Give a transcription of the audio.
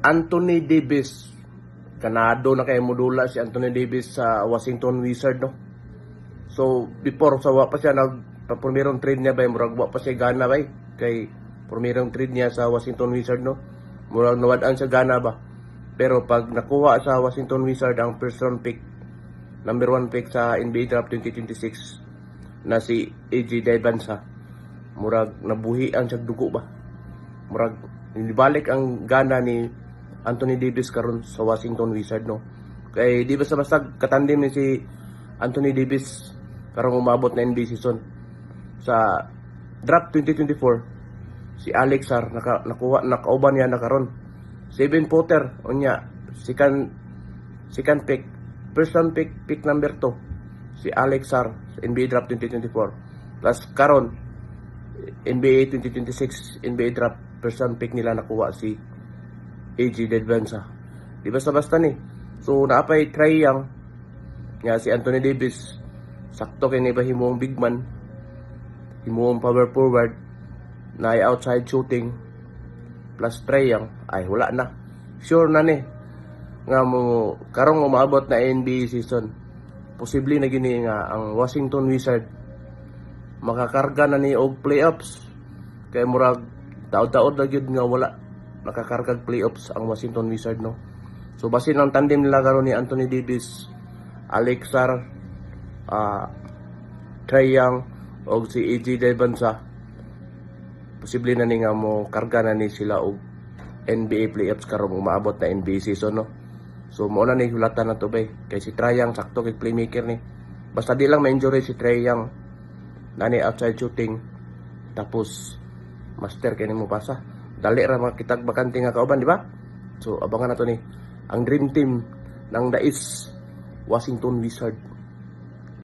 Anthony Davis. Kanado na kay modula si Anthony Davis sa Washington Wizards, no? So, before sa wa pa siya nagpapumirong trade niya ba, murag wa pa siya gana ba, kay pumirong trade niya sa Washington Wizards, no? Murag nawadaan siya gana ba. Pero pag nakuha sa Washington Wizards ang first round pick, number 1 pick sa NBA Draft 2026 na si AJ Daibansa, murag nabuhian siya dugo ba. Murag nibalik ang gana ni Anthony Davis karon sa Washington Wizards, no? Kay di basta-basta katandem ni si Anthony Davis karong umabot na NBA season. Sa draft 2024, si Alex Sarr nakauban niya na karon. 7-footer unya, second pick, first round pick number 2 si Alex Sarr sa NBA draft 2024. Plus karon NBA 2026 NBA draft first round pick nila nakuha si AJ Daibansa. Di basta-basta ni. So naapay try yang nga si Anthony Davis, sakto kay ni ba himuong big man, himuong power forward na ay outside shooting plus try yang ay wala na. Sure na ni nga mo karong umaabot na NBA season. Posible na gini nga ang Washington Wizards makakarga na ni og playoffs. Kay murag taod-taod na gyud nga wala nakakargag playoffs ang Washington Wizards, no? So basin ang tandem nila karon ni Anthony Davis, Alex Sarr, Trae Young o si AJ Daibansa, posible na ni nga mo karga na ni sila og NBA playoffs karong umaabot na NBA season, no? So mo na ni hulatan na to bay kay si Trae Young sakto kay playmaker ni. Basta di lang ma-injury si Trae Young nani outside shooting tapos master kay nimo pasa. Dali ra makitag bakante nga kauban, di ba? So abangan nato ni ang dream team ng Dais Washington Wizards.